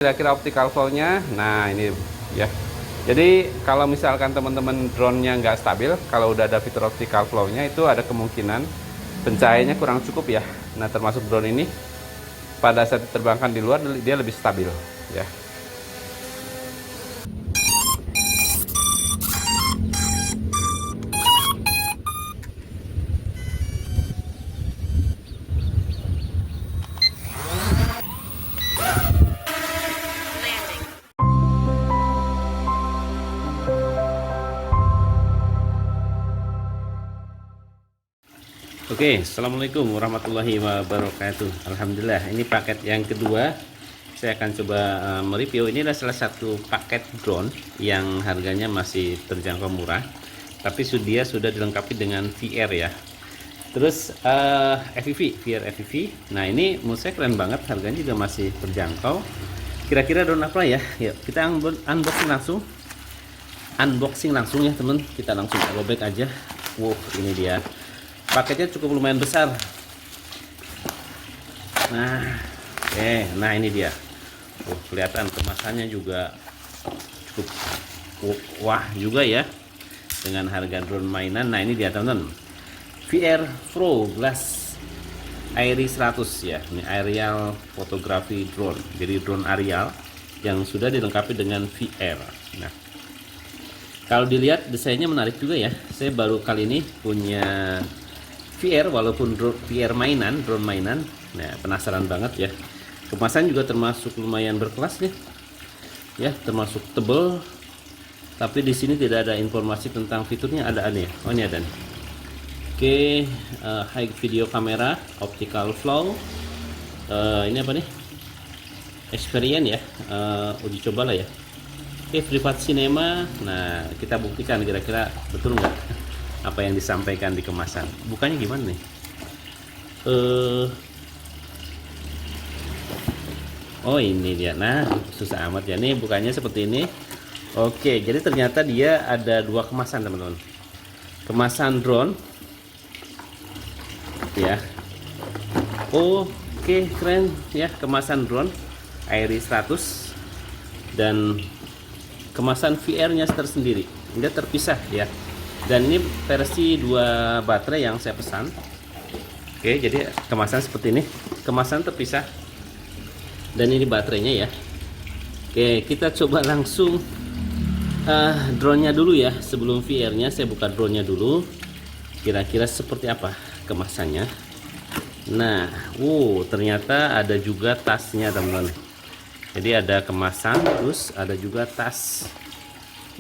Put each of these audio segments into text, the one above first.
Kira-kira optical flow-nya. Nah, ini ya. Jadi kalau misalkan teman-teman drone-nya nggak stabil, kalau udah ada fitur optical flow-nya itu ada kemungkinan pencahayaannya kurang cukup ya. Nah, termasuk drone ini pada saat diterbangkan di luar dia lebih stabil ya. Oke, assalamualaikum warahmatullahi wabarakatuh. Alhamdulillah, ini paket yang kedua. Saya akan coba mereview. Ini adalah salah satu paket drone yang harganya masih terjangkau murah, tapi dia sudah dilengkapi dengan VR ya. Terus FPV, VR FPV. Nah, ini menurut saya keren banget, harganya juga masih terjangkau. Kira-kira drone apa ya? Yuk, kita unboxing langsung ya teman. Kita langsung robek aja. Wow, ini dia. Paketnya cukup lumayan besar. Nah ini dia. Kelihatan kemasannya juga cukup wah juga ya, dengan harga drone mainan. Nah ini dia teman-teman, VR Pro Glass Airy 100 ya. Ini aerial photography drone. Jadi drone aerial yang sudah dilengkapi dengan VR. Nah, kalau dilihat desainnya menarik juga ya. Saya baru kali ini punya VR, walaupun VR mainan, drone mainan. Nah, penasaran banget ya. Kemasan juga termasuk lumayan berkelas nih. Ya, termasuk tebel. Tapi di sini tidak ada informasi tentang fiturnya, ada ya. Oh, ini ada nih. Oke, high video kamera, optical flow. Ini apa nih? Experience ya. Uji coba lah ya. Oke, private cinema. Nah, kita buktikan kira-kira betul nggak apa yang disampaikan di kemasan. Bukannya gimana nih? Oh ini dia. Nah, susah amat ya. Nih bukannya seperti ini. Oke, jadi ternyata dia ada dua kemasan teman-teman. Kemasan drone ya. Oke, keren ya, kemasan drone Airy 100 dan kemasan VR-nya tersendiri. Dia terpisah ya. Dan ini versi 2 baterai yang saya pesan. Oke, jadi kemasan seperti ini, kemasan terpisah. Dan ini baterainya ya. Oke, kita coba langsung drone-nya dulu ya. Sebelum VR-nya saya buka drone-nya dulu. Kira-kira seperti apa kemasannya. Nah, ternyata ada juga tasnya teman-teman. Jadi ada kemasan, terus ada juga tas.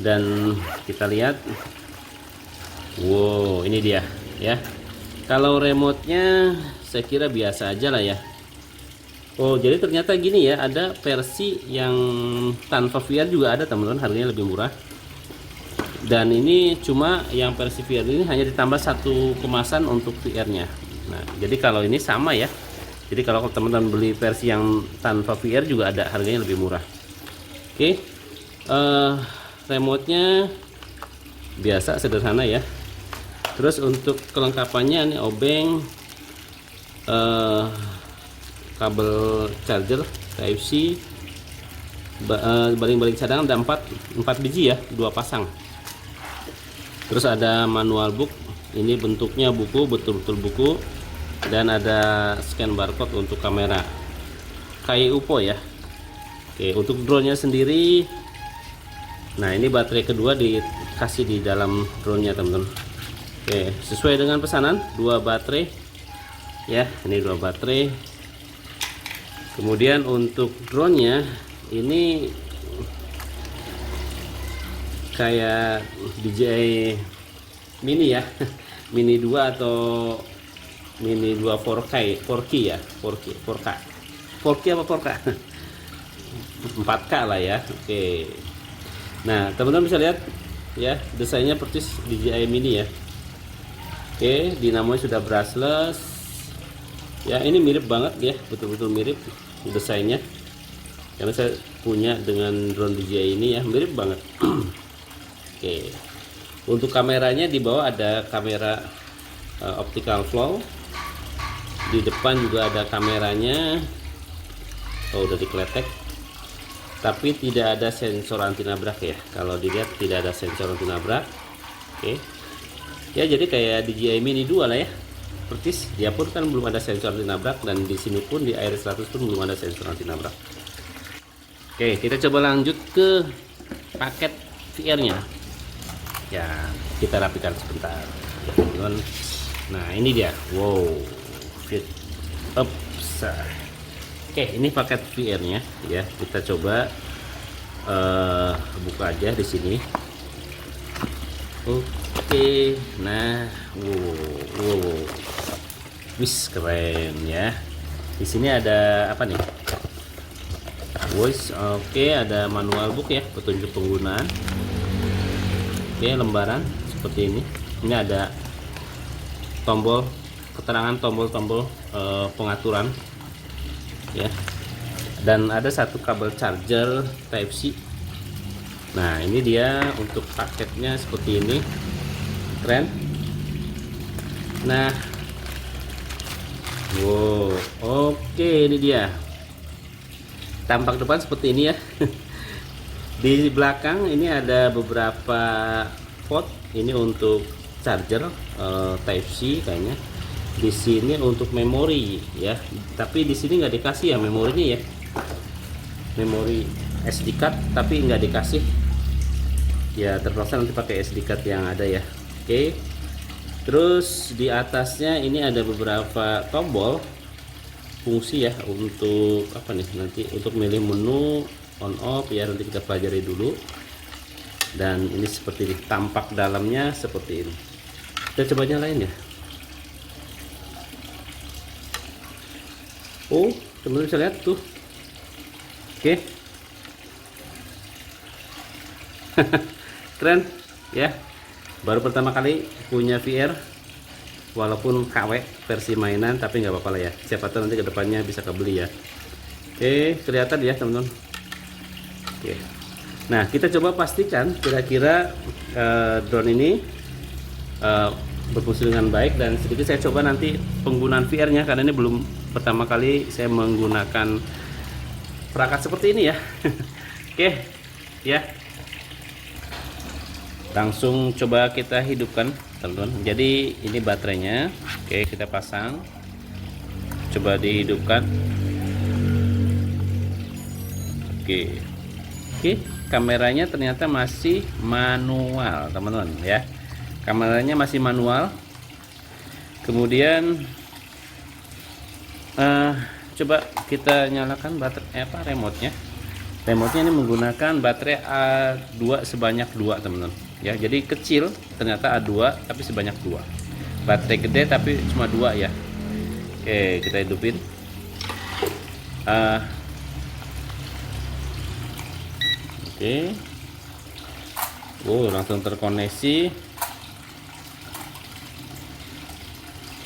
Dan kita lihat. Wow, ini dia ya. Kalau remote-nya saya kira biasa aja lah ya. Oh, jadi ternyata gini ya, ada versi yang tanpa VR juga ada teman-teman, harganya lebih murah. Dan ini cuma yang versi VR ini hanya ditambah satu kemasan untuk VR-nya. Nah, jadi kalau ini sama ya. Jadi kalau teman-teman beli versi yang tanpa VR juga ada, harganya lebih murah. Oke. Remote-nya biasa sederhana ya. Terus untuk kelengkapannya ini obeng, kabel charger Type-C, baling-baling cadangan ada 4 biji ya, 2 pasang. Terus ada manual book, ini bentuknya buku, betul-betul buku. Dan ada scan barcode untuk kamera, kayak UFO ya. Oke, untuk drone-nya sendiri, nah ini baterai kedua dikasih di dalam drone-nya teman-teman. Oke, sesuai dengan pesanan 2 baterai ya, ini 2 baterai. Kemudian untuk drone-nya ini kayak DJI Mini ya. Mini 2 atau Mini 2 4K ya, 4K apa 4K? 4K lah ya. Oke. Nah, teman-teman bisa lihat ya, desainnya persis DJI Mini ya. Oke, dinamonya sudah brushless ya. Ini mirip banget ya, betul-betul mirip desainnya, karena saya punya dengan drone DJI ini ya, mirip banget. Oke, untuk kameranya di bawah ada kamera optical flow, di depan juga ada kameranya. Udah dikletek. tapi tidak ada sensor anti nabrak ya. Kalau dilihat tidak ada sensor anti nabrak. Oke. Ya jadi kayak DJI Mini 2 lah ya. Persis, dia pun kan belum ada sensor anti nabrak, dan di sini pun di Air 100 pun belum ada sensor anti nabrak. Oke, kita coba lanjut ke paket VR-nya. Ya, kita rapikan sebentar. Nah, ini dia. Wow, fit up. Oke, ini paket VR-nya ya. Kita coba buka aja di sini. Oke, nah, wow, wis keren ya. Di sini ada apa nih? Voice, oke, ada manual book ya, petunjuk penggunaan. Oke, lembaran seperti ini. Ini ada tombol keterangan, tombol-tombol pengaturan ya, dan ada satu kabel charger Type C. Nah, ini dia untuk paketnya seperti ini, keren. Nah, wow, oke, ini dia tampak depan seperti ini ya. Di belakang ini ada beberapa port, ini untuk charger Type C kayaknya. Di sini untuk memori ya, tapi di sini nggak dikasih ya memorinya ya, memori SD card, tapi nggak dikasih ya, terpaksa nanti pakai SD card yang ada ya. Oke, terus di atasnya ini ada beberapa tombol fungsi ya, untuk apa nih, nanti untuk milih menu on off ya, nanti kita pelajari dulu. Dan ini seperti ini, tampak dalamnya seperti ini. Kita coba nyalain ya. Oh, teman-teman bisa lihat tuh. Oke. Keren ya. Baru pertama kali punya VR, walaupun KW versi mainan, tapi nggak apa-apa lah ya. Siapa tahu nanti kedepannya bisa kebeli ya. Oke, kelihatan ya teman-teman. Oke. Nah, kita coba pastikan kira-kira drone ini berfungsi dengan baik, dan sedikit saya coba nanti penggunaan VR-nya, karena ini belum pertama kali saya menggunakan perangkat seperti ini ya. Oke ya, langsung coba kita hidupkan teman-teman. Jadi ini baterainya. Oke, kita pasang, coba dihidupkan. Oke, kameranya ternyata masih manual teman-teman ya, kameranya masih manual. Kemudian coba kita nyalakan baterai remote-nya. Remote-nya ini menggunakan baterai A2 sebanyak 2 teman-teman ya. Jadi kecil ternyata A2 tapi sebanyak 2. Baterai gede tapi cuma 2 ya. Oke, kita hidupin. Oke. Langsung terkoneksi.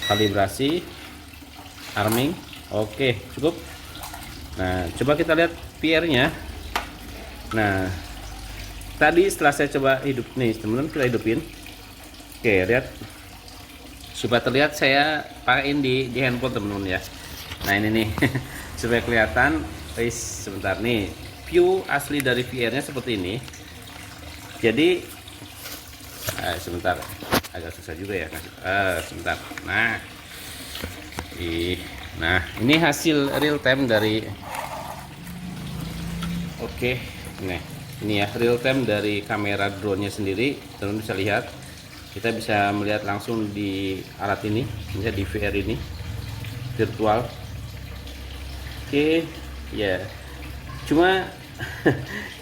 Kalibrasi, arming. Oke, cukup. Nah, coba kita lihat VR-nya. Nah, tadi setelah saya coba hidup nih teman-teman, kita hidupin. Oke, lihat, supaya terlihat saya pakaiin di handphone teman-teman ya. Nah, ini nih supaya kelihatan. Sebentar nih, view asli dari VR-nya seperti ini. Jadi sebentar, agak susah juga ya. Sebentar. Nah, ini hasil real time dari nah ini ya, real time dari kamera drone-nya sendiri. Teman-teman bisa lihat, kita bisa melihat langsung di alat ini, bisa di VR ini virtual. Oke ya, cuma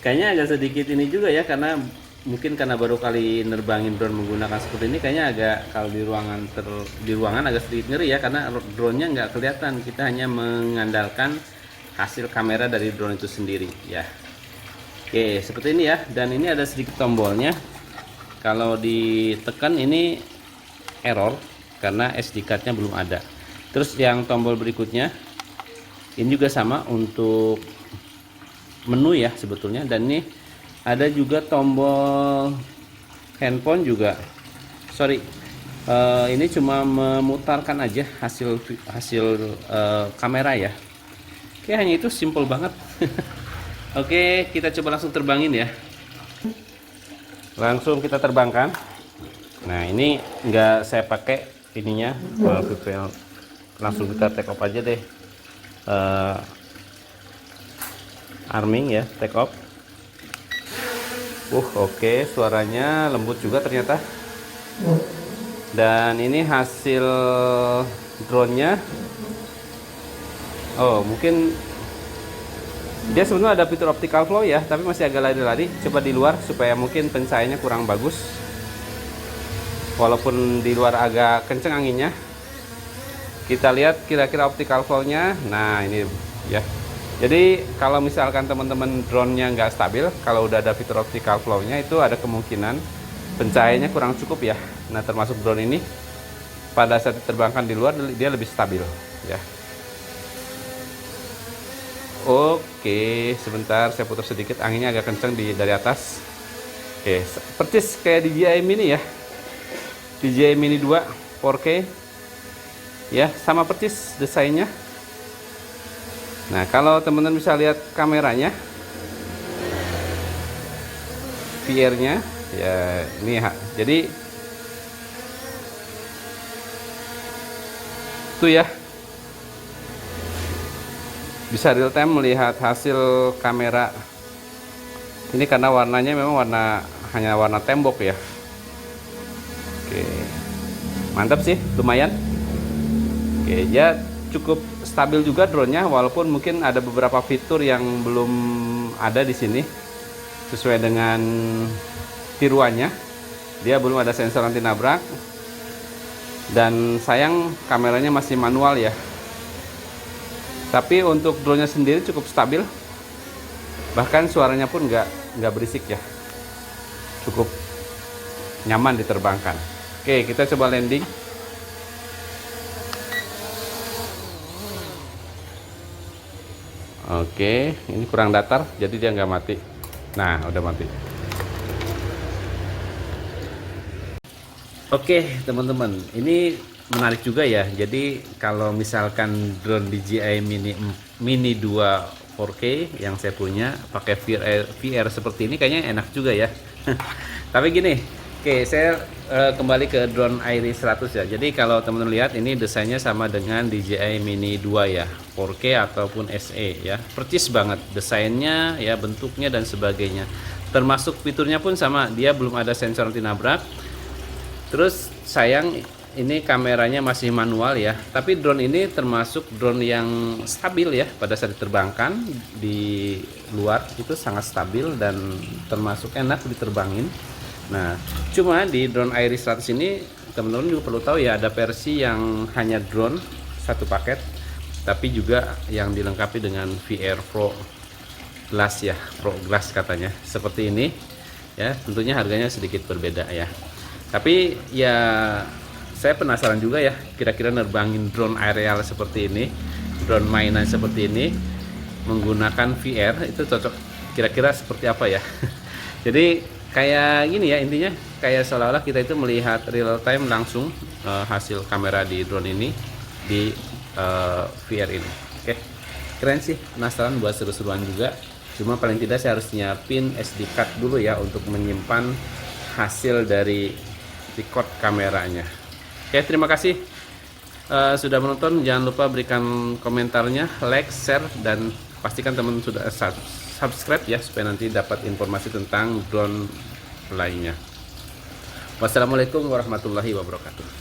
kayaknya agak sedikit ini juga ya, karena mungkin karena baru kali nerbangin drone menggunakan seperti ini, kayaknya agak, kalau di ruangan agak sedikit ngeri ya, karena drone-nya nggak kelihatan. Kita hanya mengandalkan hasil kamera dari drone itu sendiri ya. Oke, seperti ini ya. Dan ini ada sedikit tombolnya, kalau ditekan ini error karena SD card-nya belum ada. Terus yang tombol berikutnya ini juga sama untuk menu ya sebetulnya, dan ini ada juga tombol handphone juga. Ini cuma memutarkan aja hasil kamera ya. Oke, hanya itu, simple banget. Oke, kita coba langsung terbangin ya. Langsung kita terbangkan. Nah, ini nggak saya pakai ininya, VPL. Langsung kita take off aja deh. Arming ya, take off. Oke, suaranya lembut juga ternyata. Dan ini hasil drone-nya. Oh, mungkin dia sebenarnya ada fitur optical flow ya, tapi masih agak lari-lari. Coba di luar supaya mungkin pencahayaannya kurang bagus. Walaupun di luar agak kenceng anginnya. Kita lihat kira-kira optical flow-nya. Nah, ini ya. Jadi kalau misalkan teman-teman drone-nya nggak stabil, kalau udah ada fitur optical flow-nya itu ada kemungkinan pencahayaannya kurang cukup ya. Nah, termasuk drone ini pada saat diterbangkan di luar dia lebih stabil ya. Oke, sebentar saya putar sedikit, anginnya agak kencang dari atas. Oke, persis kayak DJI Mini ya. DJI Mini 2 4K. Ya, sama persis desainnya. Nah, kalau teman-teman bisa lihat kameranya, VR-nya ya ini jadi itu ya. Bisa real time melihat hasil kamera. Ini karena warnanya memang hanya warna tembok ya. Oke, mantap sih, lumayan. Oke, ya cukup stabil juga drone-nya, walaupun mungkin ada beberapa fitur yang belum ada di sini sesuai dengan tiruannya. Dia belum ada sensor anti nabrak, dan sayang kameranya masih manual ya. Tapi untuk drone-nya sendiri cukup stabil, bahkan suaranya pun nggak berisik ya, cukup nyaman diterbangkan. Oke, kita coba landing. Oke, ini kurang datar, jadi dia nggak mati. Nah, udah mati. Oke, teman-teman, ini menarik juga ya. Jadi kalau misalkan drone DJI Mini 2 4K yang saya punya pakai VR seperti ini, kayaknya enak juga ya. Tapi gini, oke, saya kembali ke drone Iris 100 ya. Jadi kalau teman-teman lihat, ini desainnya sama dengan DJI Mini 2 ya, 4K ataupun SE ya. Percis banget desainnya ya, bentuknya dan sebagainya. Termasuk fiturnya pun sama, dia belum ada sensor anti nabrak. Terus sayang ini kameranya masih manual ya. Tapi drone ini termasuk drone yang stabil ya, pada saat diterbangkan di luar itu sangat stabil dan termasuk enak diterbangin. Nah, cuma di drone Iris 100 ini teman-teman juga perlu tahu ya, ada versi yang hanya drone satu paket, tapi juga yang dilengkapi dengan VR Pro Glass ya, Pro Glass katanya. Seperti ini ya, tentunya harganya sedikit berbeda ya. Tapi ya saya penasaran juga ya, kira-kira nerbangin drone aerial seperti ini, drone mainan seperti ini menggunakan VR itu cocok kira-kira seperti apa ya. Jadi kayak gini ya, intinya kayak seolah-olah kita itu melihat real time langsung hasil kamera di drone ini di VR ini. Oke, keren sih, penasaran buat seru-seruan juga. Cuma paling tidak saya harus nyiapin SD card dulu ya untuk menyimpan hasil dari record kameranya. Oke, terima kasih sudah menonton. Jangan lupa berikan komentarnya, like, share, dan pastikan teman sudah subscribe ya, supaya nanti dapat informasi tentang drone lainnya. Wassalamualaikum warahmatullahi wabarakatuh.